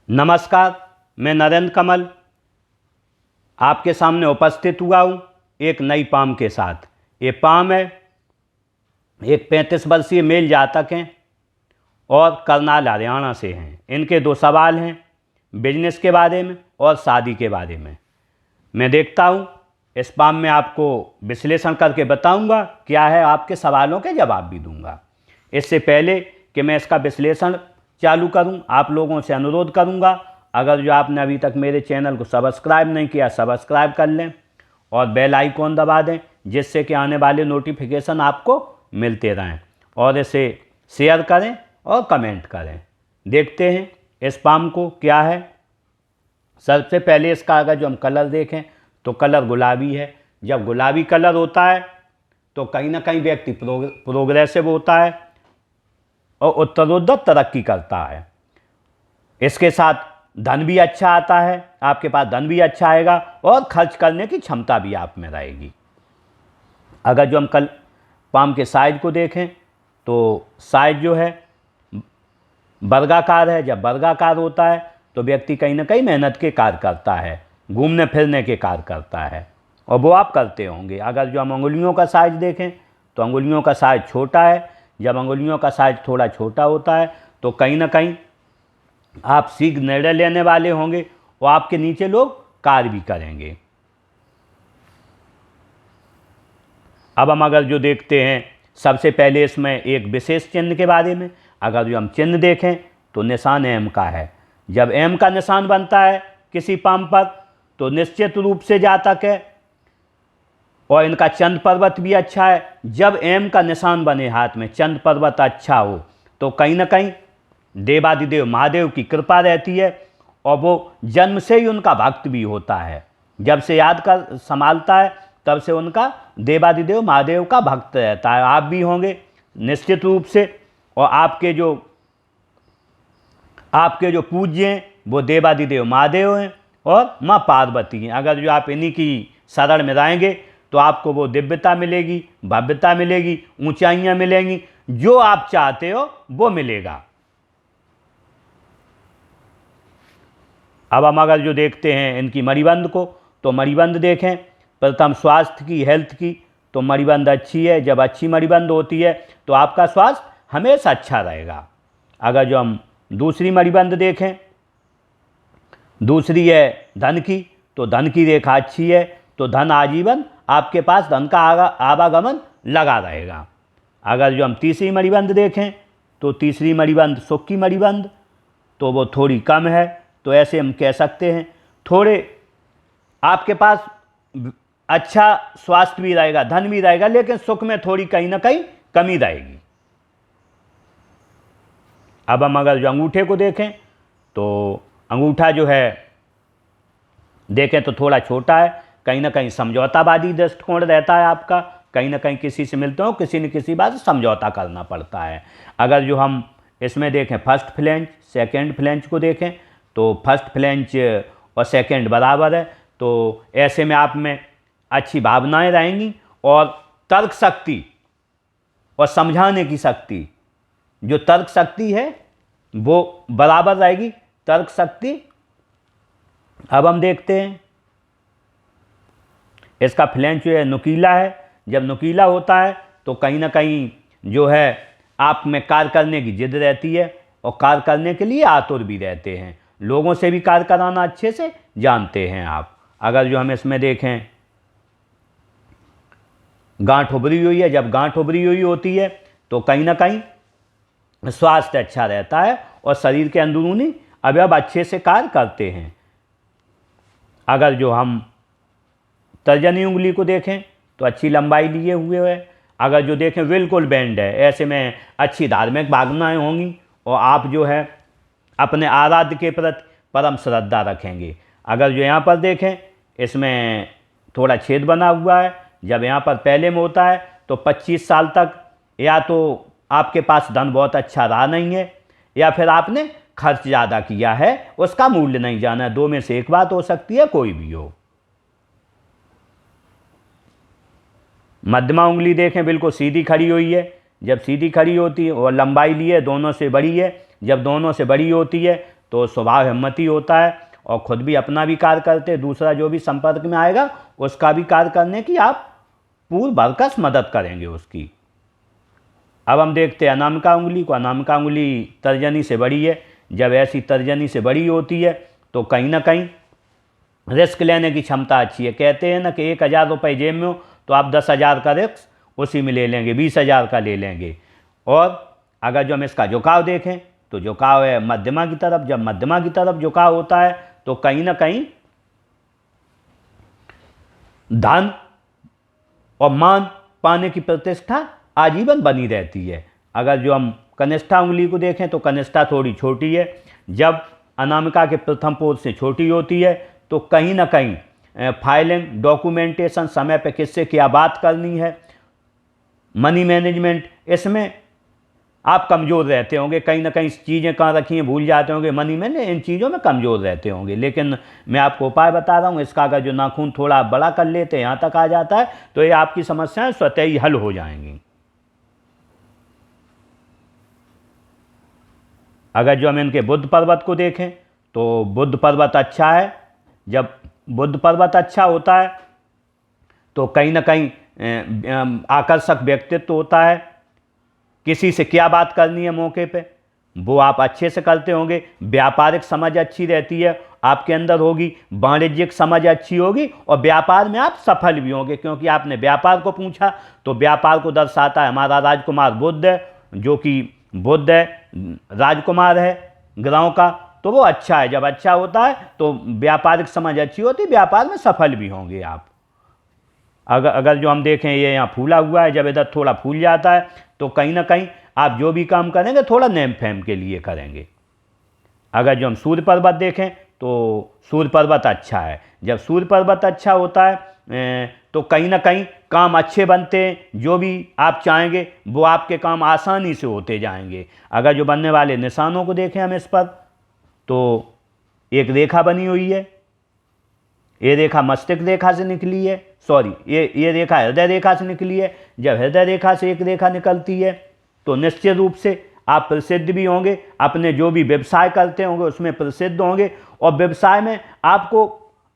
नमस्कार, मैं नरेंद्र कमल आपके सामने उपस्थित हुआ हूँ एक नई पाम के साथ। ये पाम है, एक 35 वर्षीय मेल जातक हैं और करनाल हरियाणा से हैं। इनके दो सवाल हैं, बिजनेस के बारे में और शादी के बारे में। मैं देखता हूँ इस पाम में आपको विश्लेषण करके बताऊँगा क्या है, आपके सवालों के जवाब भी दूँगा। इससे पहले कि मैं इसका विश्लेषण चालू करूं, आप लोगों से अनुरोध करूंगा, अगर जो आपने अभी तक मेरे चैनल को सब्सक्राइब नहीं किया, सब्सक्राइब कर लें और बेल आइकॉन दबा दें, जिससे कि आने वाले नोटिफिकेशन आपको मिलते रहें। और इसे शेयर करें और कमेंट करें। देखते हैं इस पाम को क्या है। सबसे पहले इसका अगर जो हम कलर देखें तो कलर गुलाबी है। जब गुलाबी कलर होता है तो कहीं ना कहीं व्यक्ति प्रोग्रेसिव होता है और उत्तरोत्तर तरक्की करता है। इसके साथ धन भी अच्छा आता है, आपके पास धन भी अच्छा आएगा और खर्च करने की क्षमता भी आप में रहेगी। अगर जो हम कल पाम के साइज को देखें तो साइज जो है वर्गाकार है। जब वर्गाकार होता है तो व्यक्ति कहीं ना कहीं मेहनत के कार्य करता है, घूमने फिरने के कार्य करता है, और वो आप करते होंगे। अगर जो हम अंगुलियों का साइज देखें तो अंगुलियों का साइज छोटा है। जब अंगुलियों का साइज थोड़ा छोटा होता है तो कहीं ना कहीं आप शीघ्र निर्णय लेने वाले होंगे और आपके नीचे लोग कार्य भी करेंगे। अब हम अगर जो देखते हैं सबसे पहले इसमें एक विशेष चिन्ह के बारे में। अगर जो हम चिन्ह देखें तो निशान एम का है। जब एम का निशान बनता है किसी पाम पर तो निश्चित रूप से जातक है और इनका चंद्र पर्वत भी अच्छा है। जब एम का निशान बने हाथ में, चंद्र पर्वत अच्छा हो, तो कहीं ना कहीं देवादिदेव महादेव की कृपा रहती है और वो जन्म से ही उनका भक्त भी होता है। जब से याद कर संभालता है तब से उनका देवादिदेव महादेव का भक्त रहता है। आप भी होंगे निश्चित रूप से, और आपके जो पूज्य हैं वो देवादिदेव महादेव हैं और माँ पार्वती हैं। अगर जो आप इन्हीं की शरण में रहेंगे तो आपको वो दिव्यता मिलेगी, भव्यता मिलेगी, ऊंचाइयां मिलेंगी, जो आप चाहते हो वो मिलेगा। अब हम अगर जो देखते हैं इनकी मणिबंध को तो मणिबंध देखें। प्रथम स्वास्थ्य की, हेल्थ की, तो मणिबंध अच्छी है। जब अच्छी मणिबंध होती है तो आपका स्वास्थ्य हमेशा अच्छा रहेगा। अगर जो हम दूसरी मणिबंध देखें, दूसरी है धन की, तो धन की रेखा अच्छी है, तो धन आजीवन आपके पास धन का आवागमन लगा रहेगा। अगर जो हम तीसरी मणिबंध देखें तो तीसरी मणिबंध सुख की मणिबंध, तो वो थोड़ी कम है, तो ऐसे हम कह सकते हैं थोड़े आपके पास अच्छा स्वास्थ्य भी रहेगा, धन भी रहेगा, लेकिन सुख में थोड़ी कहीं ना कहीं कमी रहेगी। अब हम अगर जो अंगूठे को देखें तो अंगूठा जो है देखें तो थोड़ा छोटा है, कहीं ना कहीं समझौतावादी दृष्टिकोण रहता है आपका। कहीं ना कहीं किसी से मिलते हो, किसी न किसी बात से समझौता करना पड़ता है। अगर जो हम इसमें देखें फर्स्ट फ्लेंच सेकंड फ्लेंच को देखें तो फर्स्ट फ्लेंच और सेकंड बराबर है, तो ऐसे में आप में अच्छी भावनाएं रहेंगी और तर्क शक्ति और समझाने की शक्ति, जो तर्क शक्ति है वो बराबर रहेगी, तर्क शक्ति। अब हम देखते हैं इसका फ्लेंच जो है नुकीला है। जब नुकीला होता है तो कहीं ना कहीं जो है आप में कार्य करने की जिद रहती है और कार्य करने के लिए आतुर भी रहते हैं। लोगों से भी कार्य कराना अच्छे से जानते हैं आप। अगर जो हम इसमें देखें गांठ उभरी हुई है। जब गांठ उभरी हुई होती है तो कहीं ना कहीं स्वास्थ्य अच्छा रहता है और शरीर के अंदरूनी अवयव अच्छे से कार्य करते हैं। अगर जो हम तर्जनी उंगली को देखें तो अच्छी लंबाई लिए हुए है। अगर जो देखें बिल्कुल बेंड है, ऐसे में अच्छी धार्मिक भावनाएं होंगी और आप जो है अपने आराध्य के प्रति परम श्रद्धा रखेंगे। अगर जो यहाँ पर देखें इसमें थोड़ा छेद बना हुआ है। जब यहाँ पर पहले में होता है तो 25 साल तक या तो आपके पास धन बहुत अच्छा रहा नहीं है या फिर आपने खर्च ज़्यादा किया है, उसका मूल्य नहीं जाना है। दो में से एक बात हो सकती है, कोई भी हो। मध्यमा उंगली देखें बिल्कुल सीधी खड़ी हुई है। जब सीधी खड़ी होती है और लंबाई ली है दोनों से बड़ी है। जब दोनों से बड़ी होती है तो स्वभाव हिम्मती होता है और खुद भी अपना भी कार्य करते, दूसरा जो भी संपर्क में आएगा उसका भी कार्य करने की आप पूर्ण भरकस मदद करेंगे उसकी। अब हम देखते हैं अनामिका उंगली को। अनामिका उंगली तर्जनी से बड़ी है। जब ऐसी तर्जनी से बड़ी होती है तो कहीं ना कहीं रिस्क लेने की क्षमता अच्छी है। कहते हैं ना कि 1000 रुपये जेब में हो तो आप 10,000 का रिस्क उसी में ले लेंगे, 20,000 का ले लेंगे। और अगर जो हम इसका झुकाव देखें तो झुकाव है मध्यमा की तरफ। जब मध्यमा की तरफ झुकाव होता है तो कहीं ना कहीं धन और मान पाने की प्रतिष्ठा आजीवन बनी रहती है। अगर जो हम कनिष्ठा उंगली को देखें तो कनिष्ठा थोड़ी छोटी है। जब अनामिका के प्रथम पोर से छोटी होती है तो कहीं ना कहीं फाइलिंग, डॉक्यूमेंटेशन, समय पे किससे क्या बात करनी है, मनी मैनेजमेंट, इसमें आप कमज़ोर रहते होंगे। कहीं ना कहीं चीज़ें कहाँ रखी हैं भूल जाते होंगे, मनी में इन चीज़ों में कमज़ोर रहते होंगे। लेकिन मैं आपको उपाय बता रहा हूँ, इसका अगर जो नाखून थोड़ा बड़ा कर लेते हैं, यहाँ तक आ जाता है, तो ये आपकी समस्याएं स्वतः ही हल हो जाएंगी। अगर जो हम इनके बुध पर्वत को देखें तो बुध पर्वत अच्छा है। जब बुध पर्वत अच्छा होता है तो कहीं ना कहीं आकर्षक व्यक्तित्व होता है। किसी से क्या बात करनी है मौके पे वो आप अच्छे से करते होंगे। व्यापारिक समझ अच्छी रहती है आपके अंदर होगी, वाणिज्यिक समझ अच्छी होगी और व्यापार में आप सफल भी होंगे। क्योंकि आपने व्यापार को पूछा तो व्यापार को दर्शाता है हमारा राजकुमार बुध है, जो कि बुध है राजकुमार है ग्रहों का, तो वो अच्छा है। जब अच्छा होता है तो व्यापारिक समझ अच्छी होती है, व्यापार में सफल भी होंगे आप। अगर जो हम देखें ये यहाँ फूला हुआ है, जब इधर थोड़ा फूल जाता है तो कहीं ना कहीं आप जो भी काम करेंगे थोड़ा नेम फेम के लिए करेंगे। अगर जो हम सूर्य पर्वत देखें तो सूर्य पर्वत अच्छा है। जब सूर्य पर्वत अच्छा होता है तो कहीं ना कहीं काम अच्छे बनते हैं। जो भी आप चाहेंगे वो आपके काम आसानी से होते जाएंगे। अगर जो बनने वाले निशानों को देखें हम इस पर तो एक रेखा बनी हुई है। ये रेखा मस्तिष्क रेखा से निकली है, सॉरी ये रेखा हृदय रेखा से निकली है। जब हृदय रेखा से एक रेखा निकलती है तो निश्चित रूप से आप प्रसिद्ध भी होंगे, अपने जो भी व्यवसाय करते होंगे उसमें प्रसिद्ध होंगे और व्यवसाय में आपको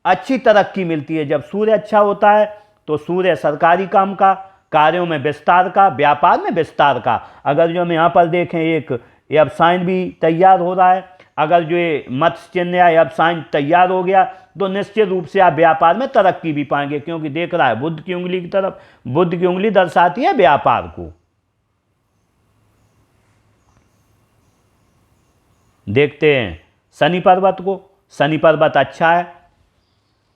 अच्छी तरक्की मिलती है। जब सूर्य अच्छा होता है तो सूर्य सरकारी काम का, कार्यों में विस्तार का, व्यापार में विस्तार का। अगर जो हम यहाँ पर देखें एक अब साइन भी तैयार हो रहा है। अगर जो ये मत्स्य चिन्ह या अब साइन तैयार हो गया तो निश्चित रूप से आप व्यापार में तरक्की भी पाएंगे। क्योंकि देख रहा है बुध की उंगली की तरफ, बुध की उंगली दर्शाती है व्यापार को। देखते हैं शनि पर्वत को। शनि पर्वत अच्छा है,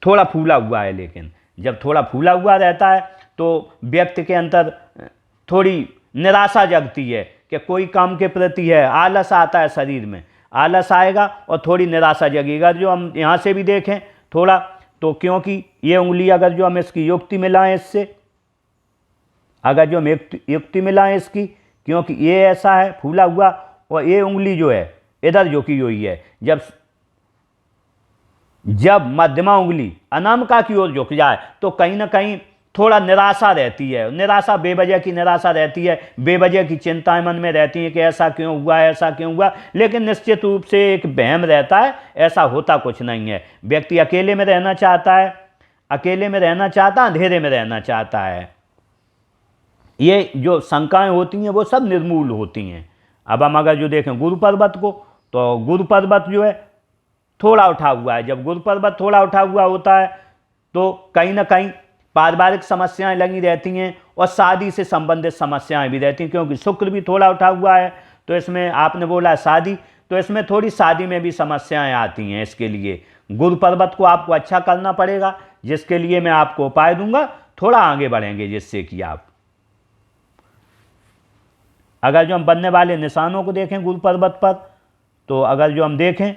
थोड़ा फूला हुआ है, लेकिन जब थोड़ा फूला हुआ रहता है तो व्यक्ति के अंदर थोड़ी निराशा जगती है कि कोई काम के प्रति है, आलस आता है, शरीर में आलस आएगा और थोड़ी निराशा जगेगा। जो हम यहाँ से भी देखें थोड़ा तो, क्योंकि ये उंगली अगर जो हम इसकी युक्ति मिलाएं इससे, अगर जो हम युक्ति मिलाएं इसकी, क्योंकि ये ऐसा है फूला हुआ और ये उंगली जो है इधर झुकी हुई है। जब मध्यमा उंगली अनामिका की ओर झुक जाए तो कहीं ना कहीं थोड़ा निराशा रहती है। निराशा बेवजह की निराशा रहती है, बेवजह की चिंताएं मन में रहती हैं कि ऐसा क्यों हुआ, ऐसा क्यों हुआ। लेकिन निश्चित रूप से एक वहम रहता है, ऐसा होता कुछ नहीं है। व्यक्ति अकेले में रहना चाहता है, अकेले में रहना चाहता है, अंधेरे में रहना चाहता है। ये जो शंकाएं होती हैं वो सब निर्मूल होती हैं। अब हम अगर जो देखें गुरु पर्वत को तो गुरु पर्वत जो है थोड़ा उठा हुआ है। जब गुरु पर्वत थोड़ा उठा हुआ होता है तो कहीं ना कहीं पारिवारिक समस्याएं लगी रहती हैं और शादी से संबंधित समस्याएं भी रहती हैं। क्योंकि शुक्र भी थोड़ा उठा हुआ है तो इसमें आपने बोला शादी, तो इसमें थोड़ी शादी में भी समस्याएं आती हैं। इसके लिए गुरु पर्वत को आपको अच्छा करना पड़ेगा, जिसके लिए मैं आपको उपाय दूंगा। थोड़ा आगे बढ़ेंगे जिससे कि आप, अगर जो हम बनने वाले निशानों को देखें गुरु पर्वत पर तो अगर जो हम देखें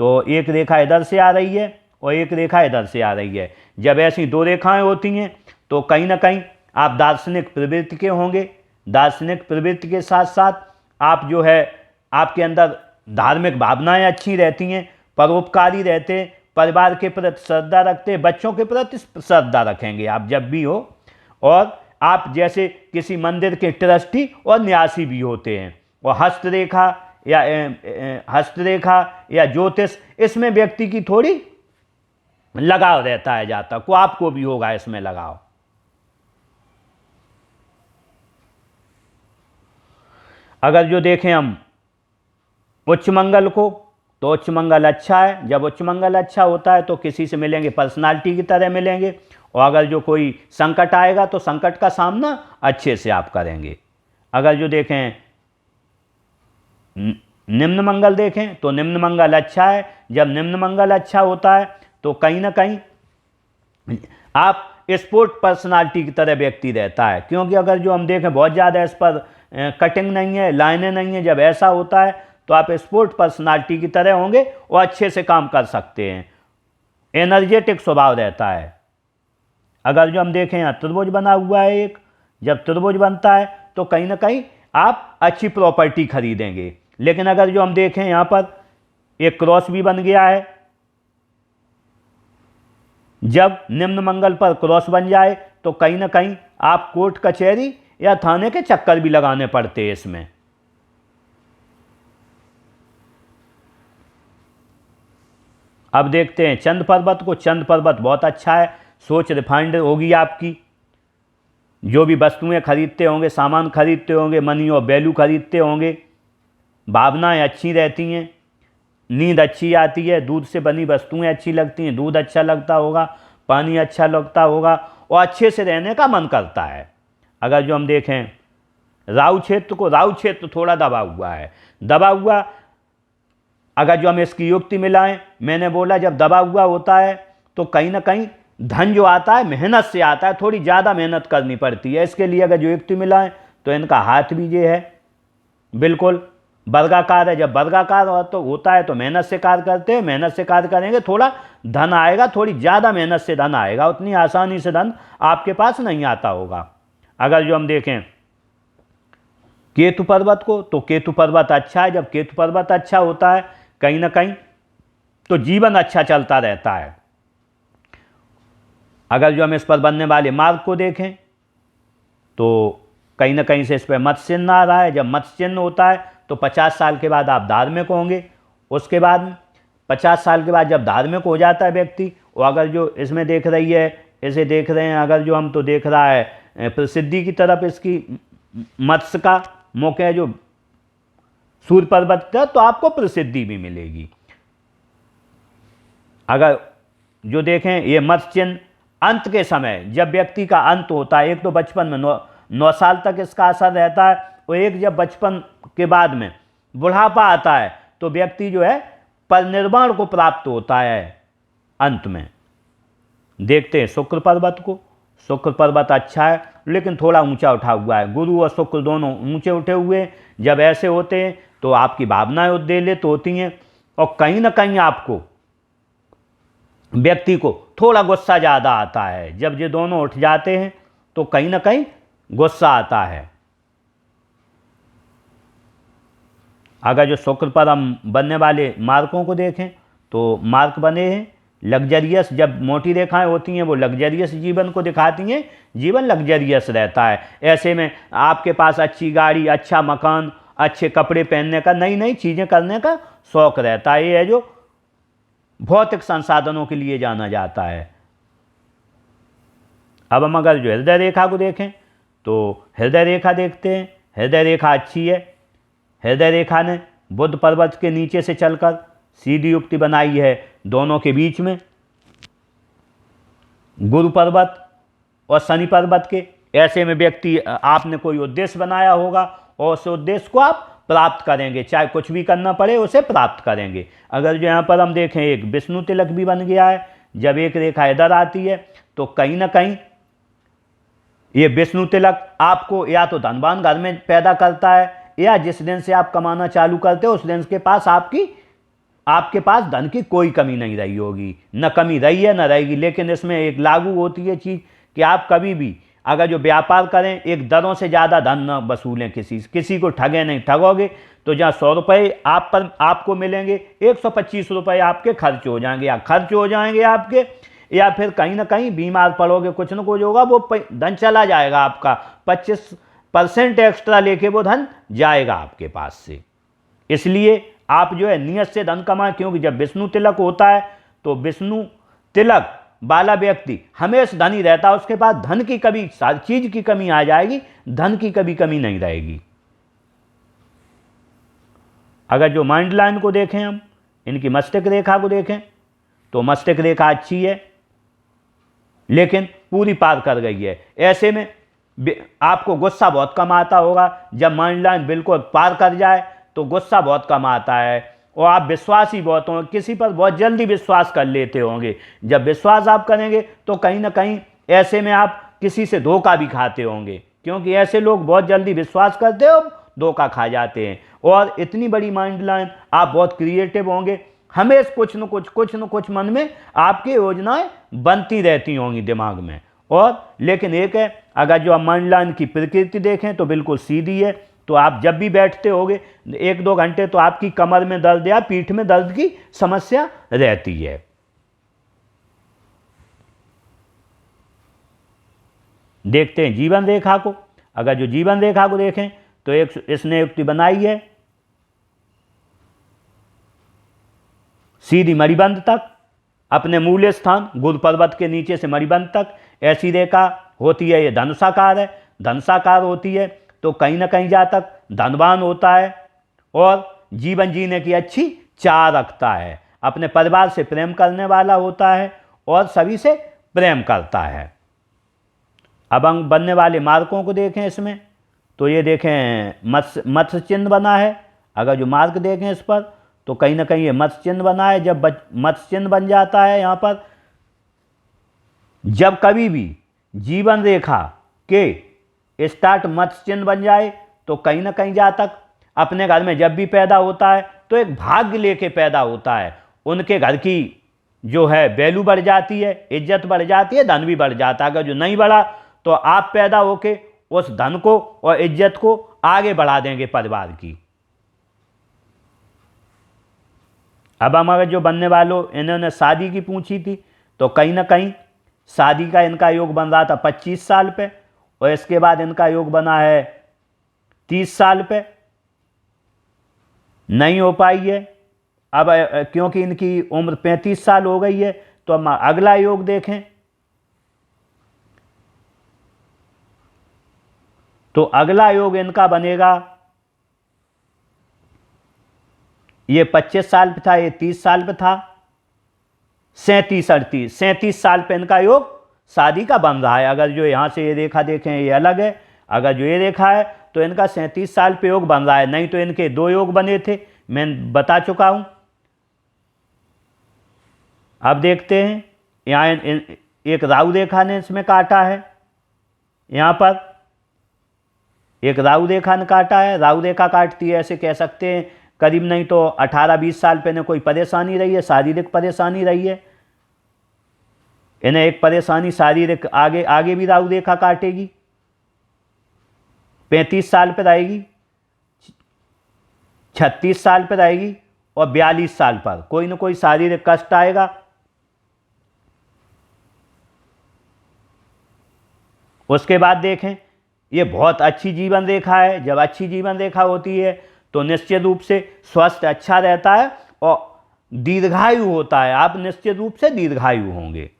तो एक रेखा इधर से आ रही है और एक रेखा इधर से आ रही है। जब ऐसी दो रेखाएं होती हैं तो कहीं ना कहीं आप दार्शनिक प्रवृत्ति के होंगे। दार्शनिक प्रवृत्ति के साथ साथ आप जो है आपके अंदर धार्मिक भावनाएं अच्छी रहती हैं, परोपकारी रहते, परिवार के प्रति श्रद्धा रखते, बच्चों के प्रति श्रद्धा रखेंगे आप जब भी हो। और आप जैसे किसी मंदिर के ट्रस्टी और न्यासी भी होते हैं। और हस्तरेखा या हस्तरेखा या ज्योतिष, इसमें व्यक्ति की थोड़ी लगाव रहता है जातक को, आपको भी होगा इसमें लगाव। अगर जो देखें हम उच्च मंगल को, तो उच्च मंगल अच्छा है। जब उच्च मंगल अच्छा होता है तो किसी से मिलेंगे पर्सनालिटी की तरह मिलेंगे, और अगर जो कोई संकट आएगा तो संकट का सामना अच्छे से आप करेंगे। अगर जो देखें निम्न मंगल देखें तो निम्न मंगल अच्छा है। जब निम्न मंगल अच्छा होता है तो कहीं ना कहीं आप स्पोर्ट पर्सनालिटी की तरह व्यक्ति रहता है, क्योंकि अगर जो हम देखें बहुत ज़्यादा इस पर कटिंग नहीं है, लाइनें नहीं है, जब ऐसा होता है तो आप स्पोर्ट पर्सनालिटी की तरह होंगे और अच्छे से काम कर सकते हैं, एनर्जेटिक स्वभाव रहता है। अगर जो हम देखें यहाँ त्रिभुज बना हुआ है एक, जब त्रिभुज बनता है तो कहीं ना कहीं आप अच्छी प्रॉपर्टी खरीदेंगे। लेकिन अगर जो हम देखें यहाँ पर एक क्रॉस भी बन गया है, जब निम्न मंगल पर क्रॉस बन जाए तो कहीं ना कहीं आप कोर्ट कचहरी या थाने के चक्कर भी लगाने पड़ते हैं इसमें। अब देखते हैं चंद पर्वत को। चंद पर्वत बहुत अच्छा है, सोच रिफाइंड होगी आपकी, जो भी वस्तुएं खरीदते होंगे, सामान खरीदते होंगे, मनी और वैल्यू खरीदते होंगे, भावनाएं अच्छी रहती हैं, नींद अच्छी आती है, दूध से बनी वस्तुएं अच्छी लगती हैं, दूध अच्छा लगता होगा, पानी अच्छा लगता होगा और अच्छे से रहने का मन करता है। अगर जो हम देखें राहु क्षेत्र को, राहु क्षेत्र थोड़ा दबा हुआ है, दबा हुआ, अगर जो हम इसकी युक्ति मिलाएं, मैंने बोला जब दबा हुआ होता है तो कहीं ना कहीं धन जो आता है मेहनत से आता है, थोड़ी ज़्यादा मेहनत करनी पड़ती है। इसके लिए अगर जो युक्ति मिलाएं तो इनका हाथ भी ये है बिल्कुल वर्गाकार है। जब वर्गाकार होता है तो मेहनत से कार्य करते हैं, मेहनत से कार्य करेंगे थोड़ा धन आएगा, थोड़ी ज़्यादा मेहनत से धन आएगा, उतनी आसानी से धन आपके पास नहीं आता होगा। अगर जो हम देखें केतु पर्वत को, तो केतु पर्वत अच्छा है। जब केतु पर्वत अच्छा होता है कहीं ना कहीं तो जीवन अच्छा चलता रहता है। अगर जो हम इस पर बनने वाले मार्ग को देखें तो कहीं ना कहीं से इस पर मत्स्य चिन्ह आ रहा है। जब मत्स्य चिन्ह होता है तो 50 साल के बाद आप धार्मिक होंगे। उसके बाद 50 साल के बाद जब धार्मिक हो जाता है व्यक्ति, और अगर जो इसमें देख रही है, इसे देख रहे हैं, अगर जो हम तो देख रहा है प्रसिद्धि की तरफ इसकी मत्स्य का मौके है जो सूर्य पर्वत का, तो आपको प्रसिद्धि भी मिलेगी। अगर जो देखें ये मत्स्य चिन्ह अंत के समय जब व्यक्ति का अंत होता है, एक तो बचपन में 9 साल तक इसका असर रहता है, और एक जब बचपन के बाद में बुढ़ापा आता है तो व्यक्ति जो है परिनिर्वाण को प्राप्त होता है अंत में। देखते हैं शुक्र पर्वत को। शुक्र पर्वत अच्छा है लेकिन थोड़ा ऊंचा उठा हुआ है, गुरु और शुक्र दोनों ऊंचे उठे हुए। जब ऐसे होते हैं तो आपकी भावनाएं उद्वेलित होती हैं, और कहीं ना कहीं आपको व्यक्ति को थोड़ा गुस्सा ज़्यादा आता है। जब ये दोनों उठ जाते हैं तो कहीं ना कहीं गुस्सा आता है। अगर जो शुक्र पर हम बनने वाले मार्कों को देखें तो मार्क बने हैं लग्जरियस। जब मोटी रेखाएं होती हैं वो लग्जरियस जीवन को दिखाती हैं, जीवन लग्जरियस रहता है। ऐसे में आपके पास अच्छी गाड़ी, अच्छा मकान, अच्छे कपड़े पहनने का, नई नई चीज़ें करने का शौक़ रहता है। ये है जो भौतिक संसाधनों के लिए जाना जाता है। अब हम अगर जो हृदय रेखा को देखें तो हृदय रेखा देखते हैं। हृदय रेखा अच्छी है। हृदय रेखा ने बुध पर्वत के नीचे से चलकर सीधी युक्ति बनाई है दोनों के बीच में, गुरु पर्वत और शनि पर्वत के। ऐसे में व्यक्ति आपने कोई उद्देश्य बनाया होगा और उस उद्देश्य को आप प्राप्त करेंगे, चाहे कुछ भी करना पड़े उसे प्राप्त करेंगे। अगर जो यहाँ पर हम देखें एक विष्णु तिलक भी बन गया है। जब एक रेखा इधर आती है तो कहीं ना कहीं ये विष्णु तिलक आपको या तो धनवान घर में पैदा करता है, या जिस दिन से आप कमाना चालू करते हो उस दिन के पास आपके पास धन की कोई कमी नहीं रही होगी, न कमी रही है न रहेगी। लेकिन इसमें एक लागू होती है चीज़ कि आप कभी भी अगर जो व्यापार करें एक दरों से ज़्यादा धन न वसूलें, किसी को ठगें नहीं। ठगोगे तो जहाँ 100 रुपये आपको मिलेंगे, 125 रुपये आपके खर्च हो जाएंगे, या खर्च हो जाएंगे आपके, या फिर कहीं ना कहीं बीमार पड़ोगे, कुछ न कुछ होगा, वो धन चला जाएगा आपका। 25% एक्स्ट्रा लेके वो धन जाएगा आपके पास से। इसलिए आप जो है नियत से धन कमाएं, क्योंकि जब विष्णु तिलक होता है तो विष्णु तिलक वाला व्यक्ति हमेशा धनी रहता है, उसके पास धन की कभी चीज की कमी आ जाएगी, धन की कभी कमी नहीं रहेगी। अगर जो माइंड लाइन को देखें हम, इनकी मस्तिष्क रेखा को देखें तो मस्तिष्क रेखा अच्छी है लेकिन पूरी पार कर गई है। ऐसे में आपको गुस्सा बहुत कम आता होगा, जब माइंड लाइन बिल्कुल पार कर जाए तो गुस्सा बहुत कम आता है और आप विश्वासी बहुत होंगे, किसी पर बहुत जल्दी विश्वास कर लेते होंगे। जब विश्वास आप करेंगे तो कहीं ना कहीं ऐसे में आप किसी से धोखा भी खाते होंगे, क्योंकि ऐसे लोग बहुत जल्दी विश्वास करते हो धोखा खा जाते हैं। और इतनी बड़ी माइंड लाइन, आप बहुत क्रिएटिव होंगे, हमेशा कुछ न कुछ मन में आपकी योजनाएं बनती रहती होंगी दिमाग में। और लेकिन एक है, अगर जो आप माइंड लाइन की प्रकृति देखें तो बिल्कुल सीधी है, तो आप जब भी बैठते होगे 1-2 घंटे तो आपकी कमर में दर्द या पीठ में दर्द की समस्या रहती है। देखते हैं जीवन रेखा को। अगर जो जीवन रेखा को देखें तो एक इसने युक्ति बनाई है सीधी मणिबंध तक, अपने मूल स्थान गुरु पर्वत के नीचे से मणिबंध तक ऐसी रेखा होती है। ये धनुषाकार है, धनुषाकार होती है तो कहीं ना कहीं जहाँ तक धनवान होता है और जीवन जीने की अच्छी चाह रखता है, अपने परिवार से प्रेम करने वाला होता है और सभी से प्रेम करता है। अब अंग बनने वाले मार्कों को देखें इसमें तो ये देखें मत्स्य चिन्ह बना है। अगर जो मार्क देखें इस पर तो कहीं ना कहीं ये मत्स्य चिन्ह बना है। जब मत्स्य चिन्ह बन जाता है यहाँ पर, जब कभी भी जीवन रेखा के स्टार्ट मत्स्य चिन्ह बन जाए तो कहीं ना कहीं जहाँ तक अपने घर में जब भी पैदा होता है तो एक भाग्य लेके पैदा होता है। उनके घर की जो है वैल्यू बढ़ जाती है, इज्जत बढ़ जाती है, धन भी बढ़ जाता है। अगर जो नहीं बढ़ा तो आप पैदा होके उस धन को और इज्जत को आगे बढ़ा देंगे परिवार की। अब हम अगर जो बनने वालों इन्होंने शादी की पूछी थी तो कहीं ना कहीं शादी का इनका योग बन रहा था 25 साल पे और इसके बाद इनका योग बना है 30 साल पे, नहीं हो पाई है। अब क्योंकि इनकी उम्र 35 साल हो गई है तो हम अगला योग देखें तो अगला योग इनका बनेगा, ये 25 साल पे था, ये 30 साल पे था, 37 साल पे इनका योग शादी का बन रहा है। अगर जो यहाँ से ये रेखा देखें ये अलग है, अगर जो ये रेखा है तो इनका 37 साल पे योग बन रहा है, नहीं तो इनके 2 योग बने थे, मैं बता चुका हूँ। अब देखते हैं यहाँ एक राहु रेखा ने इसमें काटा है, यहाँ पर एक राहु रेखा ने काटा है। राहु रेखा काटती है ऐसे कह सकते हैं करीब नहीं तो 18-20 साल पहले कोई परेशानी रही है, शारीरिक परेशानी रही है इन्हें, एक परेशानी शारीरिक आगे भी राहु रेखा काटेगी, 35 साल पर रहेगी, 36 साल पर रहेगी और 42 साल पर कोई ना कोई शारीरिक कष्ट आएगा। उसके बाद देखें ये बहुत अच्छी जीवन रेखा है। जब अच्छी जीवन रेखा होती है तो निश्चित रूप से स्वास्थ्य अच्छा रहता है और दीर्घायु होता है, आप निश्चित रूप से दीर्घायु होंगे।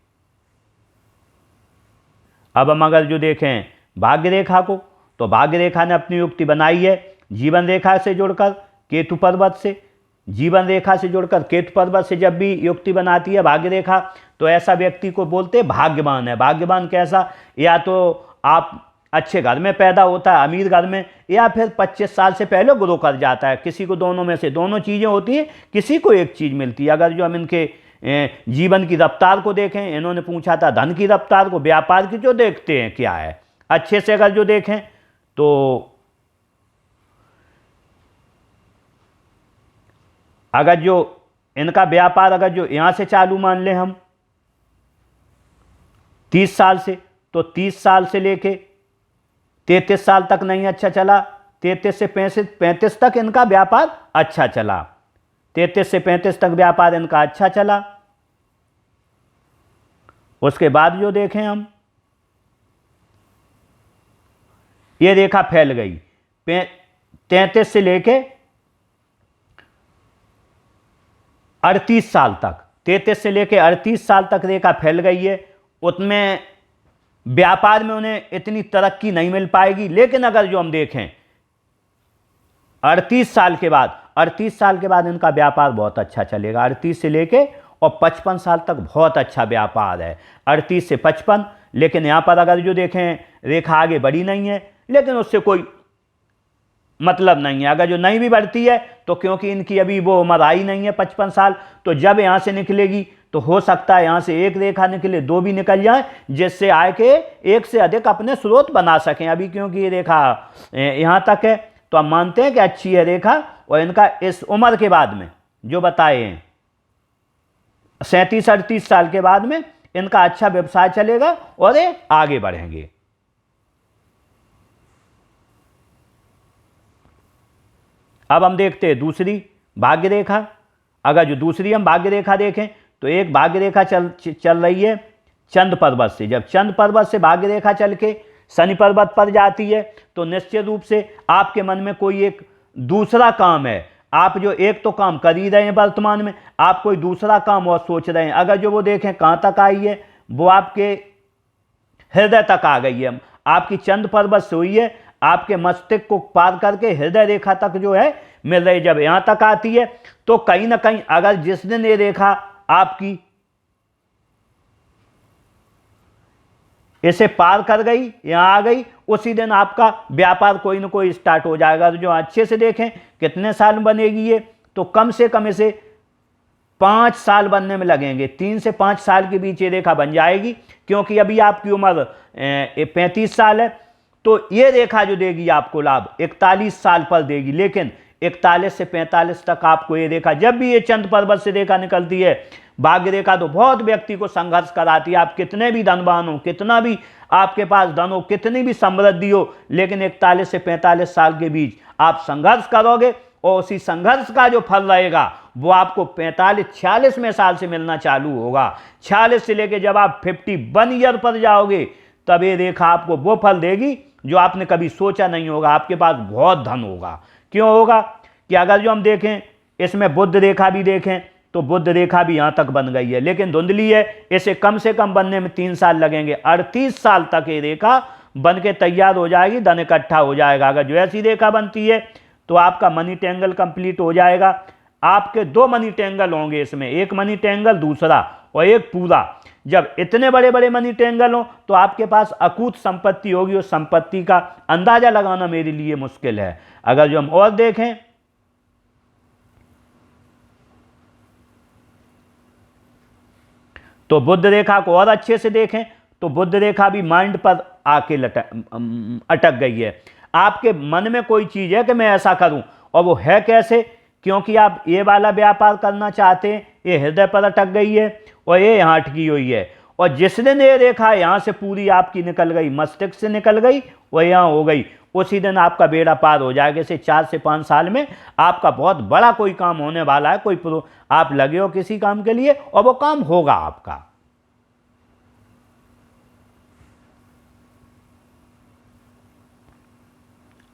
अब हम अगर जो देखें भाग्य रेखा को तो भाग्य रेखा ने अपनी युक्ति बनाई है जीवन रेखा से जुड़कर केतु पर्वत से, जीवन रेखा से जुड़कर केतु पर्वत से जब भी युक्ति बनाती है भाग्य रेखा तो ऐसा व्यक्ति को बोलते हैं भाग्यवान है। भाग्यवान कैसा, या तो आप अच्छे घर में पैदा होता है, अमीर घर में, या फिर 25 साल से पहले ग्रो कर जाता है। किसी को दोनों में से दोनों चीज़ें होती हैं, किसी को एक चीज़ मिलती है। अगर जो हम इनके जीवन की रफ्तार को देखें, इन्होंने पूछा था धन की रफ्तार को, व्यापार की जो देखते हैं क्या है अच्छे से अगर जो देखें तो अगर जो इनका व्यापार अगर जो यहाँ से चालू मान लें हम 30 साल से, तो 30 साल से लेके 33 साल तक नहीं अच्छा चला, 33 से 35 तक इनका व्यापार अच्छा चला, 33 से 35 तक व्यापार इनका अच्छा चला। उसके बाद जो देखें हम ये रेखा फैल गई 33 से लेके 38 साल तक, 33 से लेकर 38 साल तक रेखा फैल गई है। उसमें व्यापार में उन्हें इतनी तरक्की नहीं मिल पाएगी। लेकिन अगर जो हम देखें 38 साल के बाद, 38 साल के बाद इनका व्यापार बहुत अच्छा चलेगा। 38 से लेके और 55 साल तक बहुत अच्छा व्यापार है, 38 से 55। लेकिन यहाँ पर अगर जो देखें रेखा आगे बढ़ी नहीं है, लेकिन उससे कोई मतलब नहीं है। अगर जो नहीं भी बढ़ती है तो क्योंकि इनकी अभी वो उम्र आई नहीं है 55 साल, तो जब यहाँ से निकलेगी तो हो सकता है यहाँ से एक रेखा निकले, दो भी निकल जाए, जिससे आय के एक से अधिक अपने स्रोत बना सकें। अभी क्योंकि ये रेखा यहाँ तक है तो हम मानते हैं कि अच्छी है रेखा। और इनका इस उम्र के बाद में जो बताए हैं 37-38 साल के बाद में इनका अच्छा व्यवसाय चलेगा और ये आगे बढ़ेंगे। अब हम देखते हैं दूसरी भाग्य रेखा। अगर जो दूसरी हम भाग्य रेखा देखें तो एक भाग्य रेखा चल रही है चंद पर्वत से। जब चंद पर्वत से भाग्य रेखा चल के शनि पर्वत पर जाती है तो निश्चित रूप से आपके मन में कोई एक दूसरा काम है। आप जो एक तो काम कर ही रहे हैं वर्तमान में, आप कोई दूसरा काम और सोच रहे हैं। अगर जो वो देखें कहाँ तक आई है, वो आपके हृदय तक आ गई है। आपकी चंद पर्वत से हुई है, आपके मस्तिष्क को पार करके हृदय रेखा तक जो है मिल रही। जब यहाँ तक आती है तो कहीं ना कहीं अगर जिस दिन ये रेखा आपकी इसे पार कर गई, यहाँ आ गई, उसी दिन आपका व्यापार कोई ना कोई स्टार्ट हो जाएगा। तो जो अच्छे से देखें कितने साल में बनेगी ये, तो कम से कम इसे 5 साल बनने में लगेंगे। 3 से 5 साल के बीच ये रेखा बन जाएगी। क्योंकि अभी आपकी उम्र 35 साल है, तो ये रेखा जो देगी आपको लाभ 41 साल पर देगी। लेकिन 41 से 45 तक आपको ये रेखा, जब भी ये चंद पर्वत से रेखा निकलती है भाग्य रेखा, तो बहुत व्यक्ति को संघर्ष कराती है। आप कितने भी धनवान हो, कितना भी आपके पास धन हो, कितनी भी समृद्धि हो, लेकिन 41 से 45 साल के बीच आप संघर्ष करोगे और उसी संघर्ष का जो फल रहेगा वो आपको 45-46 में साल से मिलना चालू होगा। 46 से लेकर जब आप 51 ईयर पर जाओगे तब ये रेखा आपको वो फल देगी जो आपने कभी सोचा नहीं होगा। आपके पास बहुत धन होगा। क्यों होगा कि अगर जो हम देखें इसमें बुध रेखा भी देखें तो बुध रेखा भी यहाँ तक बन गई है, लेकिन धुंधली है। इसे कम से कम बनने में 3 साल लगेंगे। 38 साल तक ये रेखा बन के तैयार हो जाएगी, धन इकट्ठा हो जाएगा। अगर जो ऐसी रेखा बनती है तो आपका मनी टेंगल कंप्लीट हो जाएगा। आपके 2 मनी टेंगल होंगे इसमें, एक मनी टेंगल दूसरा और एक पूरा। जब इतने बड़े बड़े मनी टेंगल हो तो आपके पास अकूत संपत्ति होगी। उस संपत्ति का अंदाजा लगाना मेरे लिए मुश्किल है। अगर जो हम और देखें तो बुध रेखा को और अच्छे से देखें तो बुध रेखा भी माइंड पर आके अटक गई है। आपके मन में कोई चीज है कि मैं ऐसा करूं, और वो है कैसे? क्योंकि आप ये वाला व्यापार करना चाहते हैं, ये हृदय पर अटक गई है और ये यहाँ अटकी हुई है। और जिस दिन ये रेखा यहाँ से पूरी आपकी निकल गई, मस्तिष्क से निकल गई और यहाँ हो गई, उसी दिन आपका बेड़ा पार हो जाएगा। इसे 4 से 5 साल में आपका बहुत बड़ा कोई काम होने वाला है। कोई आप लगे हो किसी काम के लिए और वो काम होगा आपका।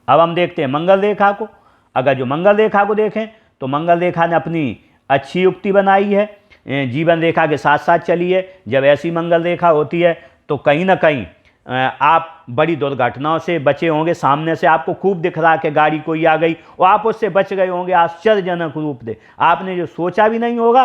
अब हम देखते हैं मंगल रेखा को। अगर जो मंगल रेखा को देखें तो मंगल रेखा ने अपनी अच्छी युक्ति बनाई है, जीवन रेखा के साथ साथ चली है। जब ऐसी मंगल रेखा होती है तो कहीं ना कहीं आप बड़ी दुर्घटनाओं से बचे होंगे। सामने से आपको खूब दिख रहा कि गाड़ी कोई आ गई और आप उससे बच गए होंगे आश्चर्यजनक रूप से। आपने जो सोचा भी नहीं होगा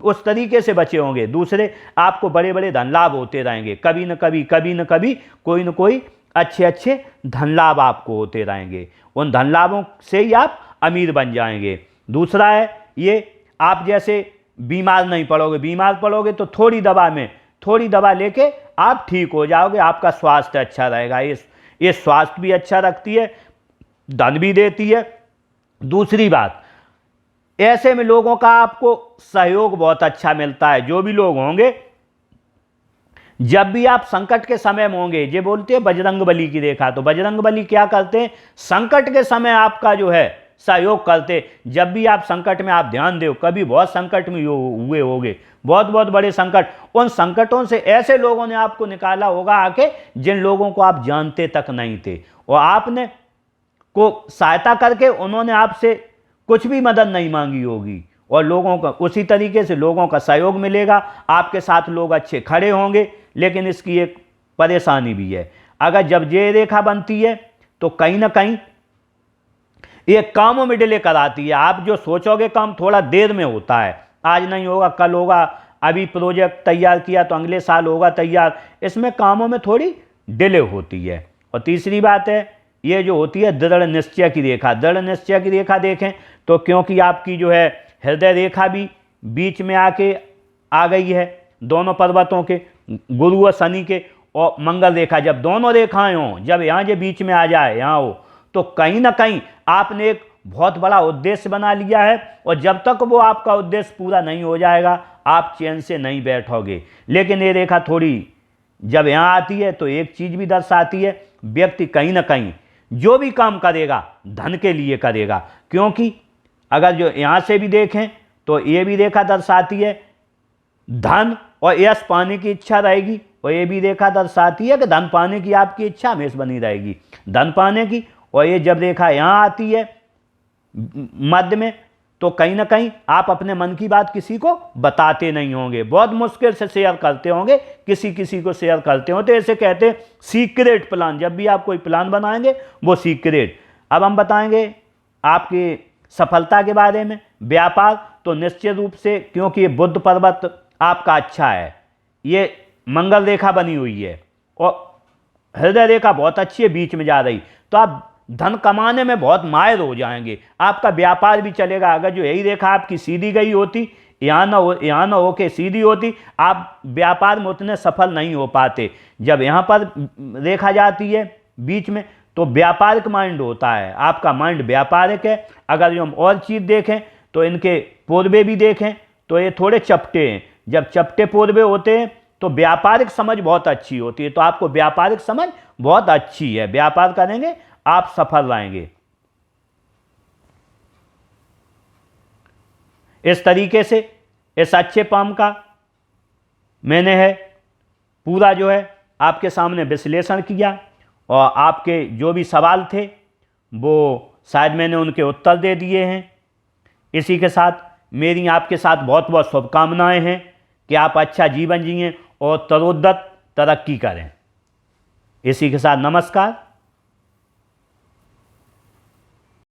उस तरीके से बचे होंगे। दूसरे, आपको बड़े बड़े धन लाभ होते रहेंगे। कभी न कभी कोई न कोई अच्छे धन लाभ आपको होते रहेंगे। उन धन लाभों से ही आप अमीर बन जाएंगे। दूसरा है ये, आप जैसे बीमार नहीं पड़ोगे। बीमार पड़ोगे तो थोड़ी दवा लेके आप ठीक हो जाओगे। आपका स्वास्थ्य अच्छा रहेगा। ये स्वास्थ्य भी अच्छा रखती है, धन भी देती है। दूसरी बात, ऐसे में लोगों का आपको सहयोग बहुत अच्छा मिलता है। जो भी लोग होंगे, जब भी आप संकट के समय में होंगे, ये बोलते हैं बजरंगबली की रेखा, तो बजरंगबली क्या करते हैं? संकट के समय आपका जो है सहयोग करते। जब भी आप संकट में, आप ध्यान दो, कभी बहुत संकट में हुए होंगे, बहुत बड़े संकट। उन संकटों से ऐसे लोगों ने आपको निकाला होगा आके, जिन लोगों को आप जानते तक नहीं थे, और आपने को सहायता करके उन्होंने आपसे कुछ भी मदद नहीं मांगी होगी, और लोगों का उसी तरीके से लोगों का सहयोग मिलेगा, आपके साथ लोग अच्छे खड़े होंगे। लेकिन इसकी एक परेशानी भी है, अगर जब ये रेखा बनती है तो कहीं ना कहीं ये कामों में डिले कराती है। आप जो सोचोगे काम थोड़ा देर में होता है, आज नहीं होगा कल होगा, अभी प्रोजेक्ट तैयार किया तो अगले साल होगा तैयार, इसमें कामों में थोड़ी डिले होती है। और तीसरी बात है, ये जो होती है दृढ़ निश्चय की रेखा। दृढ़ निश्चय की रेखा देखें तो क्योंकि आपकी जो है हृदय रेखा भी बीच में आके आ गई है, दोनों पर्वतों के, गुरु और शनि के, और मंगल रेखा, जब दोनों रेखाएं हों, जब यहाँ जे बीच में आ जाए यहाँ हो, तो कहीं ना कहीं आपने एक बहुत बड़ा उद्देश्य बना लिया है, और जब तक वो आपका उद्देश्य पूरा नहीं हो जाएगा आप चैन से नहीं बैठोगे। लेकिन ये रेखा थोड़ी जब यहाँ आती है तो एक चीज़ भी दर्शाती है, व्यक्ति कहीं ना कहीं जो भी काम करेगा धन के लिए करेगा, क्योंकि अगर जो यहाँ से भी देखें तो ये भी रेखा दर्शाती है धन और यश पाने की इच्छा रहेगी, और ये भी रेखा दर्शाती है कि धन पाने की आपकी इच्छा हमेशा बनी रहेगी, धन पाने की। और ये जब रेखा यहाँ आती है मध्य में, तो कहीं ना कहीं आप अपने मन की बात किसी को बताते नहीं होंगे, बहुत मुश्किल से शेयर करते होंगे, किसी को शेयर करते हो, तो ऐसे कहते हैं सीक्रेट प्लान। जब भी आप कोई प्लान बनाएंगे वो सीक्रेट। अब हम बताएंगे आपकी सफलता के बारे में। व्यापार तो निश्चित रूप से, क्योंकि ये बुध पर्वत आपका अच्छा है, ये मंगल रेखा बनी हुई है और हृदय रेखा बहुत अच्छी है, बीच में जा रही, तो आप धन कमाने में बहुत माहिर हो जाएंगे, आपका व्यापार भी चलेगा। अगर जो यही रेखा आपकी सीधी गई होती, यहाँ ना हो के सीधी होती, आप व्यापार में उतने सफल नहीं हो पाते। जब यहाँ पर रेखा जाती है बीच में तो व्यापारिक माइंड होता है, आपका माइंड व्यापारिक है। अगर जो हम और चीज़ देखें तो इनके पूर्वे भी देखें तो ये थोड़े चपटे हैं, जब चपटे पूर्वे होते हैं तो व्यापारिक समझ बहुत अच्छी होती है, तो आपको व्यापारिक समझ बहुत अच्छी है, व्यापार करेंगे आप सफल रहेंगे। इस तरीके से इस अच्छे पाम का मैंने है पूरा जो है आपके सामने विश्लेषण किया, और आपके जो भी सवाल थे वो शायद मैंने उनके उत्तर दे दिए हैं। इसी के साथ मेरी आपके साथ बहुत बहुत शुभकामनाएं हैं कि आप अच्छा जीवन जिएं और तरोद्दत तरक्की करें। इसी के साथ नमस्कार।